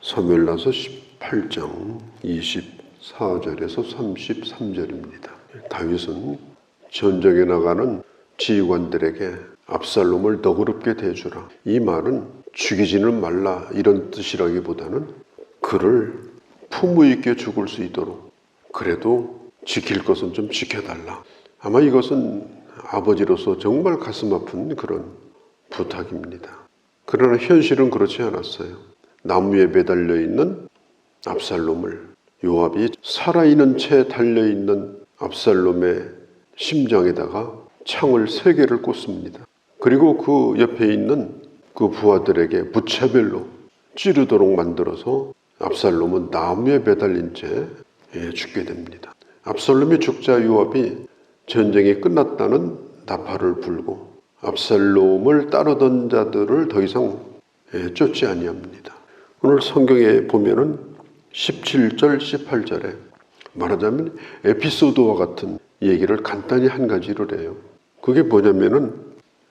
사무엘하서 18장 24절에서 33절입니다. 다윗은 전쟁에 나가는 지휘관들에게 압살롬을 너그럽게 대주라. 이 말은 죽이지는 말라 이런 뜻이라기보다는 그를 품위 있게 죽을 수 있도록 그래도 지킬 것은 좀 지켜달라. 아마 이것은 아버지로서 정말 가슴 아픈 그런 부탁입니다. 그러나 현실은 그렇지 않았어요. 나무에 매달려 있는 압살롬을 요압이 살아있는 채 달려있는 압살롬의 심장에다가 창을 3개를 꽂습니다. 그리고 그 옆에 있는 그 부하들에게 무차별로 찌르도록 만들어서 압살롬은 나무에 매달린 채 죽게 됩니다. 압살롬이 죽자 요압이 전쟁이 끝났다는 나팔을 불고 압살롬을 따르던 자들을 더 이상 쫓지 아니합니다. 오늘 성경에 보면은 17절, 18절에 말하자면 에피소드와 같은 얘기를 간단히 한 가지를 해요. 그게 뭐냐면은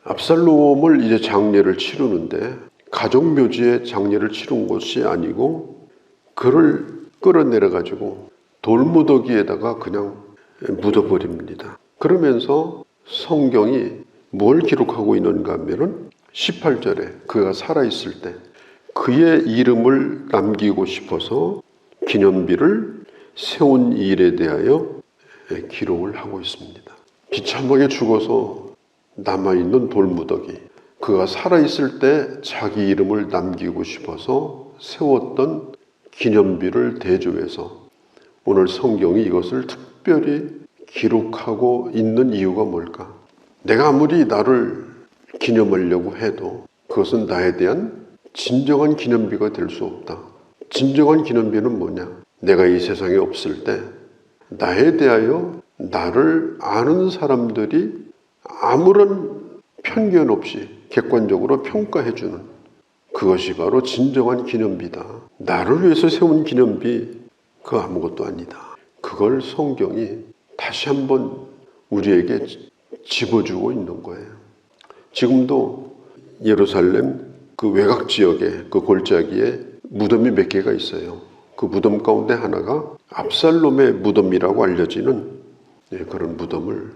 압살롬을 이제 장례를 치르는데 가족묘지에 장례를 치른 것이 아니고 그를 끌어내려가지고 돌무더기에다가 그냥 묻어버립니다. 그러면서 성경이 뭘 기록하고 있는가 하면은 18절에 그가 살아있을 때 그의 이름을 남기고 싶어서 기념비를 세운 일에 대하여 기록을 하고 있습니다. 비참하게 죽어서 남아있는 돌무더기, 그가 살아있을 때 자기 이름을 남기고 싶어서 세웠던 기념비를 대조해서 오늘 성경이 이것을 특별히 기록하고 있는 이유가 뭘까? 내가 아무리 나를 기념하려고 해도 그것은 나에 대한 진정한 기념비가 될 수 없다. 진정한 기념비는 뭐냐? 내가 이 세상에 없을 때 나에 대하여 나를 아는 사람들이 아무런 편견 없이 객관적으로 평가해주는 그것이 바로 진정한 기념비다. 나를 위해서 세운 기념비 그거 아무것도 아니다. 그걸 성경이 다시 한번 우리에게 집어주고 있는 거예요. 지금도 예루살렘 그 외곽 지역에 그 골짜기에 무덤이 몇 개가 있어요. 그 무덤 가운데 하나가 압살롬의 무덤이라고 알려지는 그런 무덤을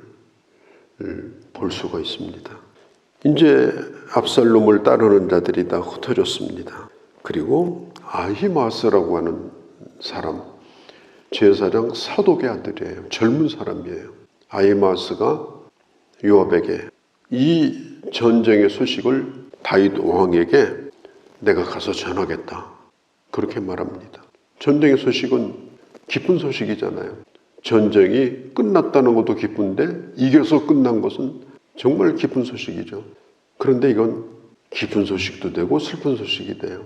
볼 수가 있습니다. 이제 압살롬을 따르는 자들이 다 흩어졌습니다. 그리고 아히마스라고 하는 사람, 제사장 사독의 아들이에요. 젊은 사람이에요. 아히마스가 요압에게 이 전쟁의 소식을 다윗 왕에게 내가 가서 전하겠다. 그렇게 말합니다. 전쟁의 소식은 기쁜 소식이잖아요. 전쟁이 끝났다는 것도 기쁜데 이겨서 끝난 것은 정말 기쁜 소식이죠. 그런데 이건 기쁜 소식도 되고 슬픈 소식이 돼요.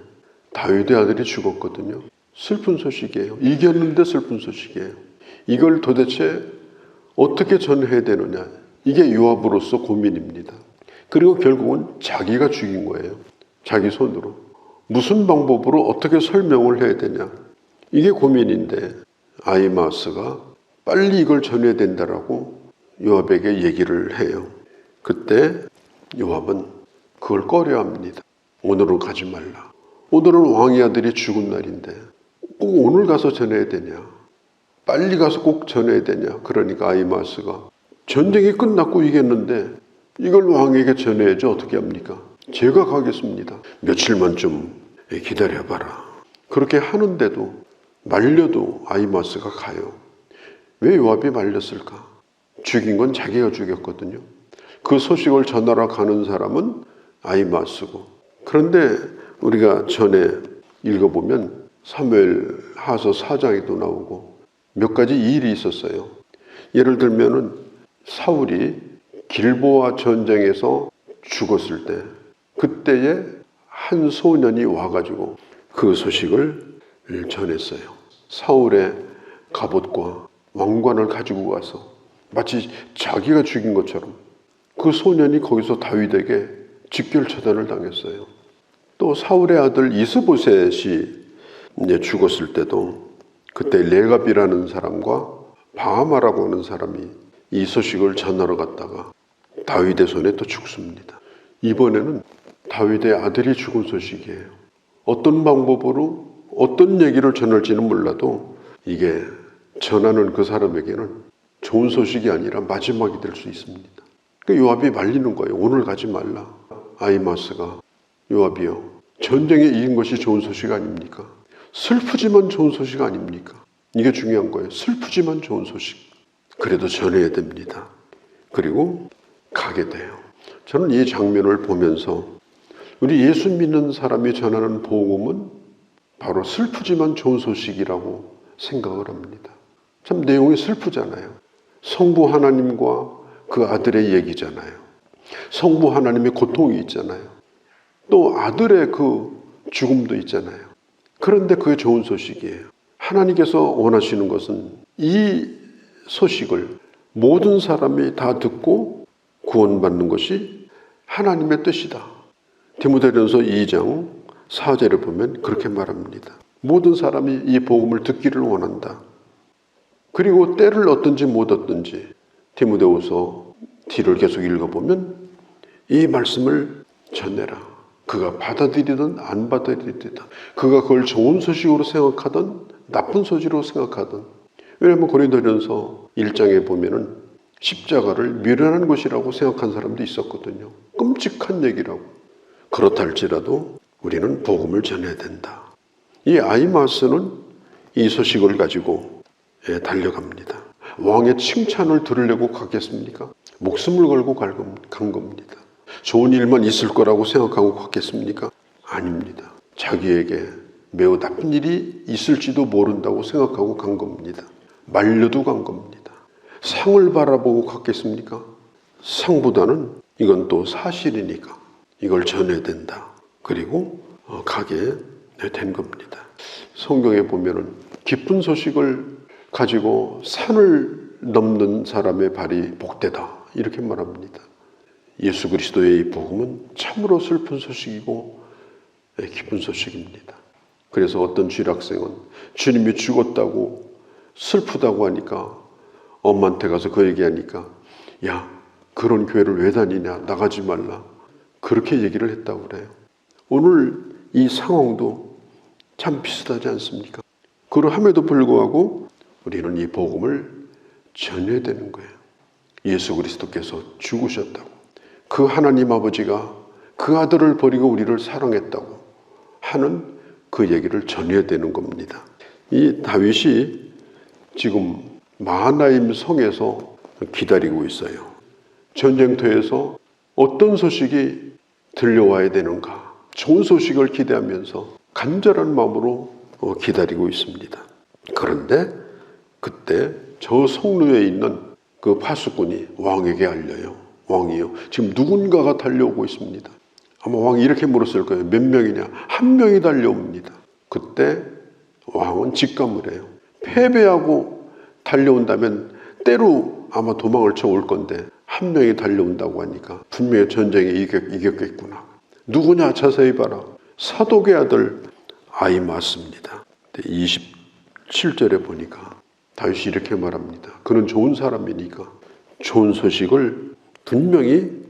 다윗의 아들이 죽었거든요. 슬픈 소식이에요. 이겼는데 슬픈 소식이에요. 이걸 도대체 어떻게 전해야 되느냐. 이게 요압으로서 고민입니다. 그리고 결국은 자기가 죽인 거예요. 자기 손으로. 무슨 방법으로 어떻게 설명을 해야 되냐. 이게 고민인데 아히마스가 빨리 이걸 전해야 된다라고 요압에게 얘기를 해요. 그때 요압은 그걸 꺼려합니다. 오늘은 가지 말라. 오늘은 왕의 아들이 죽은 날인데 꼭 오늘 가서 전해야 되냐. 빨리 가서 꼭 전해야 되냐. 그러니까 아히마스가 전쟁이 끝났고 이겼는데 이걸 왕에게 전해야지 어떻게 합니까? 제가 가겠습니다. 며칠만 좀 기다려봐라. 그렇게 하는데도 말려도 아히마스가 가요. 왜 요압이 말렸을까? 죽인 건 자기가 죽였거든요. 그 소식을 전하러 가는 사람은 아히마스고. 그런데 우리가 전에 읽어보면 사무엘하서 4장에도 나오고 몇 가지 일이 있었어요. 예를 들면은 사울이 길보아 전쟁에서 죽었을 때 그때에 한 소년이 와가지고 그 소식을 전했어요. 사울의 갑옷과 왕관을 가지고 가서 마치 자기가 죽인 것처럼 그 소년이 거기서 다윗에게 직결처단을 당했어요. 또 사울의 아들 이스보셋이 이제 죽었을 때도 그때 레갑이라는 사람과 바하마라고 하는 사람이 이 소식을 전하러 갔다가 다윗의 손에 또 죽습니다. 이번에는 다윗의 아들이 죽은 소식이에요. 어떤 방법으로 어떤 얘기를 전할지는 몰라도 이게 전하는 그 사람에게는 좋은 소식이 아니라 마지막이 될 수 있습니다. 그러니까 요압이 말리는 거예요. 오늘 가지 말라. 아히마스가 요압이요, 전쟁에 이긴 것이 좋은 소식 아닙니까? 슬프지만 좋은 소식 아닙니까? 이게 중요한 거예요. 슬프지만 좋은 소식. 그래도 전해야 됩니다. 그리고 가게 돼요. 저는 이 장면을 보면서 우리 예수 믿는 사람이 전하는 복음은 바로 슬프지만 좋은 소식이라고 생각을 합니다. 참 내용이 슬프잖아요. 성부 하나님과 그 아들의 얘기잖아요. 성부 하나님의 고통이 있잖아요. 또 아들의 그 죽음도 있잖아요. 그런데 그게 좋은 소식이에요. 하나님께서 원하시는 것은 이 소식을 모든 사람이 다 듣고 구원받는 것이 하나님의 뜻이다. 디모데전서 2장 4절에 보면 그렇게 말합니다. 모든 사람이 이 복음을 듣기를 원한다. 그리고 때를 얻든지 못 얻든지 디모데후서 D를 계속 읽어보면 이 말씀을 전해라. 그가 받아들이든 안 받아들이든, 그가 그걸 좋은 소식으로 생각하든 나쁜 소식으로 생각하든. 왜냐하면 고린도전서 1장에 보면은 십자가를 미련한 것이라고 생각한 사람도 있었거든요. 끔찍한 얘기라고. 그렇다 할지라도 우리는 복음을 전해야 된다. 이 아히마스는 이 소식을 가지고 달려갑니다. 왕의 칭찬을 들으려고 갔겠습니까? 목숨을 걸고 간 겁니다. 좋은 일만 있을 거라고 생각하고 갔겠습니까? 아닙니다. 자기에게 매우 나쁜 일이 있을지도 모른다고 생각하고 간 겁니다. 말려도 간 겁니다. 상을 바라보고 갔겠습니까? 상보다는 이건 또 사실이니까 이걸 전해야 된다. 그리고 가게 된 겁니다. 성경에 보면은 기쁜 소식을 가지고 산을 넘는 사람의 발이 복되다 이렇게 말합니다. 예수 그리스도의 이 복음은 참으로 슬픈 소식이고 기쁜 소식입니다. 그래서 어떤 쥐락생은 주님이 죽었다고 슬프다고 하니까 엄마한테 가서 그 얘기하니까 야, 그런 교회를 왜 다니냐, 나가지 말라, 그렇게 얘기를 했다고 그래요. 오늘 이 상황도 참 비슷하지 않습니까? 그러함에도 불구하고 우리는 이 복음을 전해야 되는 거예요. 예수 그리스도께서 죽으셨다고, 그 하나님 아버지가 그 아들을 버리고 우리를 사랑했다고 하는 그 얘기를 전해야 되는 겁니다. 이 다윗이 지금 마하나임 성에서 기다리고 있어요. 전쟁터에서 어떤 소식이 들려와야 되는가, 좋은 소식을 기대하면서 간절한 마음으로 기다리고 있습니다. 그런데 그때 저 성루에 있는 그 파수꾼이 왕에게 알려요. 왕이요, 지금 누군가가 달려오고 있습니다. 아마 왕이 이렇게 물었을 거예요. 몇 명이냐? 한 명이 달려옵니다. 그때 왕은 직감을 해요. 패배하고 달려온다면 때로 아마 도망을 쳐올 건데 한 명이 달려온다고 하니까 분명히 전쟁에 이겼겠구나. 누구냐? 자세히 봐라. 사독의 아들 아히마스입니다. 27절에 보니까 다윗이 이렇게 말합니다. 그는 좋은 사람이니까 좋은 소식을 분명히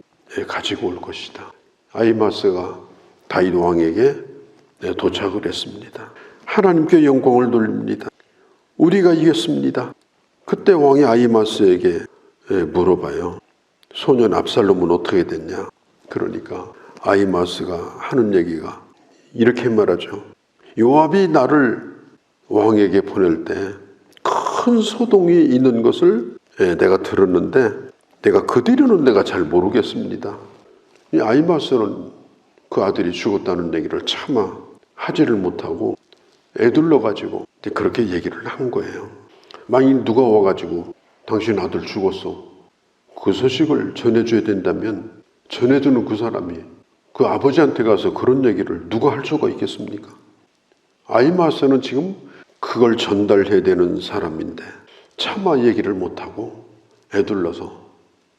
가지고 올 것이다. 아히마스가 다윗 왕에게 도착을 했습니다. 하나님께 영광을 돌립니다. 우리가 이겼습니다. 그때 왕이 아히마스에게 물어봐요. 소년 압살롬은 어떻게 됐냐? 그러니까 아히마스가 하는 얘기가 이렇게 말하죠. 요압이 나를 왕에게 보낼 때 큰 소동이 있는 것을 내가 들었는데 내가 그 뒤로는 내가 잘 모르겠습니다. 이 아히마스는 그 아들이 죽었다는 얘기를 차마 하지를 못하고 애둘러가지고 그렇게 얘기를 한 거예요. 만약 누가 와가지고 당신 아들 죽었어, 그 소식을 전해줘야 된다면 전해주는 그 사람이 그 아버지한테 가서 그런 얘기를 누가 할 수가 있겠습니까? 아히마스는 지금 그걸 전달해야 되는 사람인데 차마 얘기를 못하고 애둘러서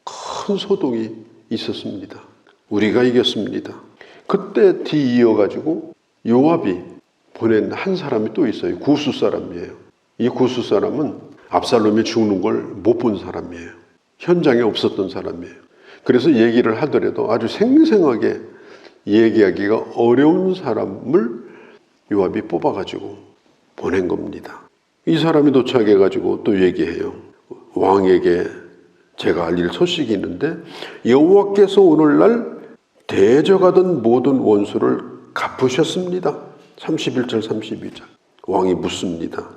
큰 소동이 있었습니다. 우리가 이겼습니다. 그때 뒤이어가지고 요압이 보낸 한 사람이 또 있어요. 구스 사람이에요. 이 구스 사람은 압살롬이 죽는 걸 못 본 사람이에요. 현장에 없었던 사람이에요. 그래서 얘기를 하더라도 아주 생생하게 얘기하기가 어려운 사람을 요압이 뽑아가지고 보낸 겁니다. 이 사람이 도착해가지고 또 얘기해요. 왕에게 제가 알릴 소식이 있는데 여호와께서 오늘날 대적하던 모든 원수를 갚으셨습니다. 31절 32절. 왕이 묻습니다.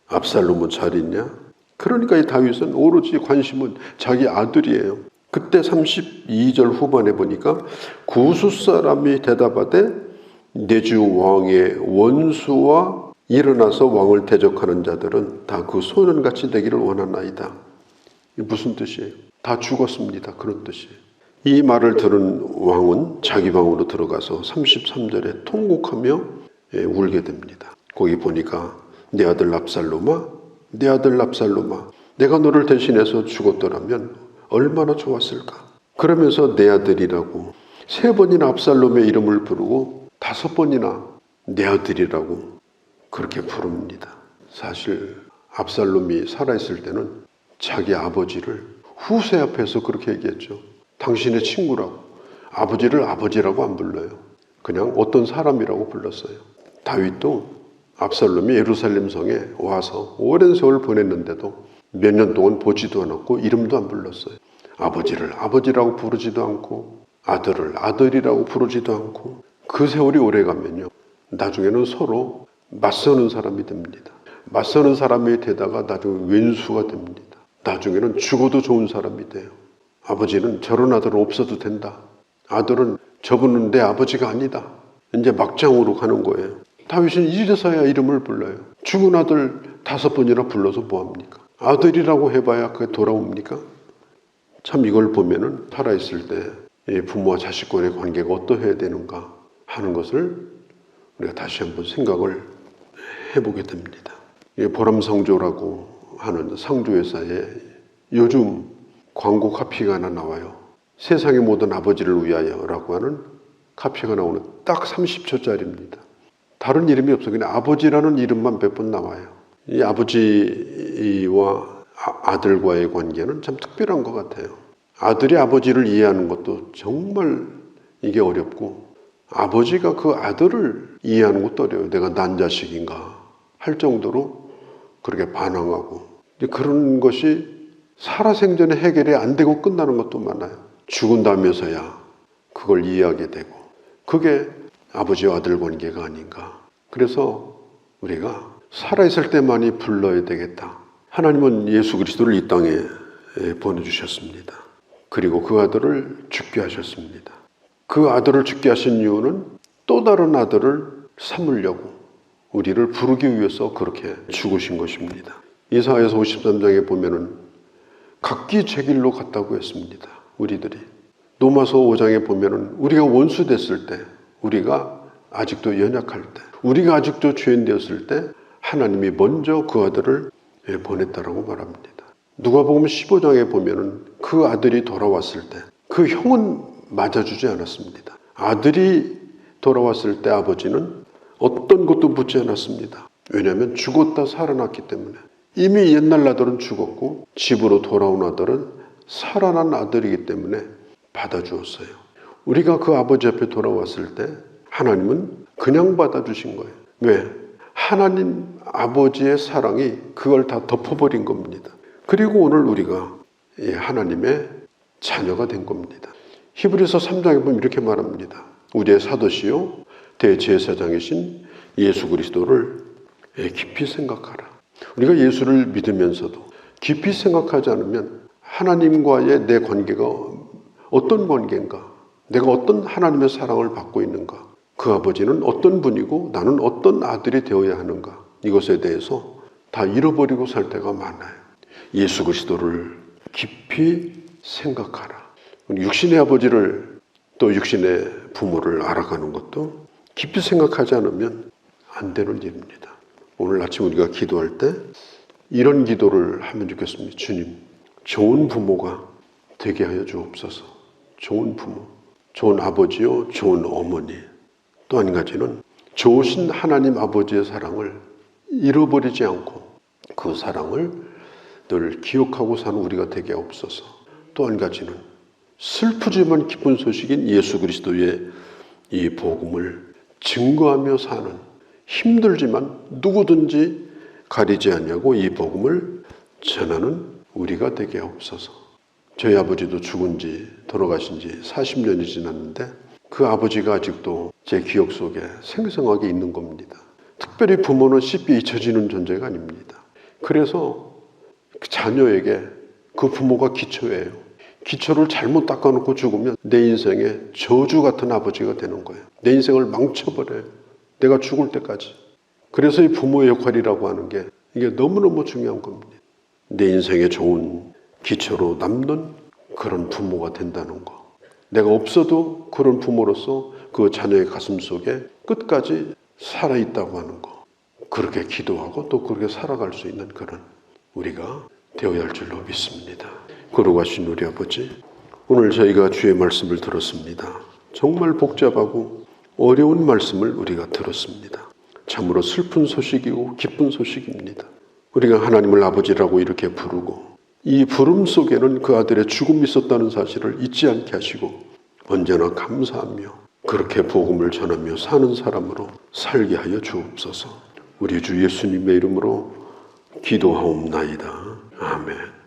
압살롬은 잘 있냐? 그러니까 이 다윗은 오로지 관심은 자기 아들이에요. 그때 32절 후반에 보니까 구스 사람이 대답하되 내 주 왕의 원수와 일어나서 왕을 대적하는 자들은 다 그 소년같이 되기를 원하나이다. 이게 무슨 뜻이에요? 다 죽었습니다. 그런 뜻이에요. 이 말을 들은 왕은 자기 방으로 들어가서 33절에 통곡하며 울게 됩니다. 거기 보니까 내 아들 압살롬아, 내 아들 압살롬아, 내가 너를 대신해서 죽었더라면 얼마나 좋았을까. 그러면서 내 아들이라고 3번이나 압살롬의 이름을 부르고 5번이나 내 아들이라고 그렇게 부릅니다. 사실 압살롬이 살아있을 때는 자기 아버지를 후세 앞에서 그렇게 얘기했죠. 당신의 친구라고. 아버지를 아버지라고 안 불러요. 그냥 어떤 사람이라고 불렀어요. 다윗도 압살롬이 예루살렘 성에 와서 오랜 세월 보냈는데도 몇 년 동안 보지도 않았고 이름도 안 불렀어요. 아버지를 아버지라고 부르지도 않고 아들을 아들이라고 부르지도 않고 그 세월이 오래가면요. 나중에는 서로 맞서는 사람이 됩니다. 맞서는 사람이 되다가 나중에 왼수가 됩니다. 나중에는 죽어도 좋은 사람이 돼요. 아버지는 저런 아들은 없어도 된다. 아들은 저분은 내 아버지가 아니다. 이제 막장으로 가는 거예요. 다윗은 이제서야 이름을 불러요. 죽은 아들 5번이나 불러서 뭐합니까? 아들이라고 해봐야 그게 돌아옵니까? 참 이걸 보면은 살아있을 때 부모와 자식 간의 관계가 어떠해야 되는가 하는 것을 우리가 다시 한번 생각을 해보게 됩니다. 보람상조라고 하는 상조회사에 요즘 광고 카피가 하나 나와요. 세상의 모든 아버지를 위하여라고 하는 카피가 나오는 딱 30초짜리입니다. 다른 이름이 없어요. 그냥 아버지라는 이름만 몇 번 나와요. 이 아버지와 아들과의 관계는 참 특별한 것 같아요. 아들이 아버지를 이해하는 것도 정말 이게 어렵고 아버지가 그 아들을 이해하는 것도 어려워요. 내가 난 자식인가 할 정도로 그렇게 반항하고 그런 것이 살아생전에 해결이 안 되고 끝나는 것도 많아요. 죽은 다음에서야 그걸 이해하게 되고 그게 아버지와 아들 관계가 아닌가. 그래서 우리가 살아있을 때만이 불러야 되겠다. 하나님은 예수 그리스도를 이 땅에 보내주셨습니다. 그리고 그 아들을 죽게 하셨습니다. 그 아들을 죽게 하신 이유는 또 다른 아들을 삼으려고 우리를 부르기 위해서 그렇게 죽으신 것입니다. 이사야서 53장에 보면은 각기 제 길로 갔다고 했습니다. 우리들이. 로마서 5장에 보면은 우리가 원수 됐을 때, 우리가 아직도 연약할 때, 우리가 아직도 죄인 되었을 때 하나님이 먼저 그 아들을 보냈다라고 말합니다. 누가복음 15장에 보면은 그 아들이 돌아왔을 때 그 형은 맞아주지 않았습니다. 아들이 돌아왔을 때 아버지는 어떤 것도 묻지 않았습니다. 왜냐하면 죽었다 살아났기 때문에. 이미 옛날 아들은 죽었고 집으로 돌아온 아들은 살아난 아들이기 때문에 받아주었어요. 우리가 그 아버지 앞에 돌아왔을 때 하나님은 그냥 받아주신 거예요. 왜? 하나님 아버지의 사랑이 그걸 다 덮어버린 겁니다. 그리고 오늘 우리가 하나님의 자녀가 된 겁니다. 히브리서 3장에 보면 이렇게 말합니다. 우리의 사도시요 대제사장이신 예수 그리스도를 깊이 생각하라. 우리가 예수를 믿으면서도 깊이 생각하지 않으면 하나님과의 내 관계가 어떤 관계인가, 내가 어떤 하나님의 사랑을 받고 있는가, 그 아버지는 어떤 분이고 나는 어떤 아들이 되어야 하는가, 이것에 대해서 다 잃어버리고 살 때가 많아요. 예수 그리스도를 깊이 생각하라. 육신의 아버지를 또 육신의 부모를 알아가는 것도 깊이 생각하지 않으면 안 되는 일입니다. 오늘 아침 우리가 기도할 때 이런 기도를 하면 좋겠습니다. 주님, 좋은 부모가 되게 하여 주옵소서. 좋은 부모, 좋은 아버지요, 좋은 어머니. 또 한 가지는 좋으신 하나님 아버지의 사랑을 잃어버리지 않고 그 사랑을 늘 기억하고 사는 우리가 되게 없어서. 또 한 가지는 슬프지만 기쁜 소식인 예수 그리스도의 이 복음을 증거하며 사는 힘들지만 누구든지 가리지 않냐고 이 복음을 전하는 우리가 되게 하옵소서. 저희 아버지도 죽은 지 돌아가신 지 40년이 지났는데 그 아버지가 아직도 제 기억 속에 생생하게 있는 겁니다. 특별히 부모는 쉽게 잊혀지는 존재가 아닙니다. 그래서 그 자녀에게 그 부모가 기초예요. 기초를 잘못 닦아놓고 죽으면 내 인생에 저주 같은 아버지가 되는 거예요. 내 인생을 망쳐버려요. 내가 죽을 때까지. 그래서 이 부모의 역할이라고 하는 게 이게 너무너무 중요한 겁니다. 내 인생에 좋은 기초로 남는 그런 부모가 된다는 거. 내가 없어도 그런 부모로서 그 자녀의 가슴 속에 끝까지 살아있다고 하는 거. 그렇게 기도하고 또 그렇게 살아갈 수 있는 그런 우리가 되어야 할 줄로 믿습니다. 거룩하신 우리 아버지, 오늘 저희가 주의 말씀을 들었습니다. 정말 복잡하고 어려운 말씀을 우리가 들었습니다. 참으로 슬픈 소식이고 기쁜 소식입니다. 우리가 하나님을 아버지라고 이렇게 부르고 이 부름 속에는 그 아들의 죽음이 있었다는 사실을 잊지 않게 하시고 언제나 감사하며 그렇게 복음을 전하며 사는 사람으로 살게 하여 주옵소서. 우리 주 예수님의 이름으로 기도하옵나이다. 아멘.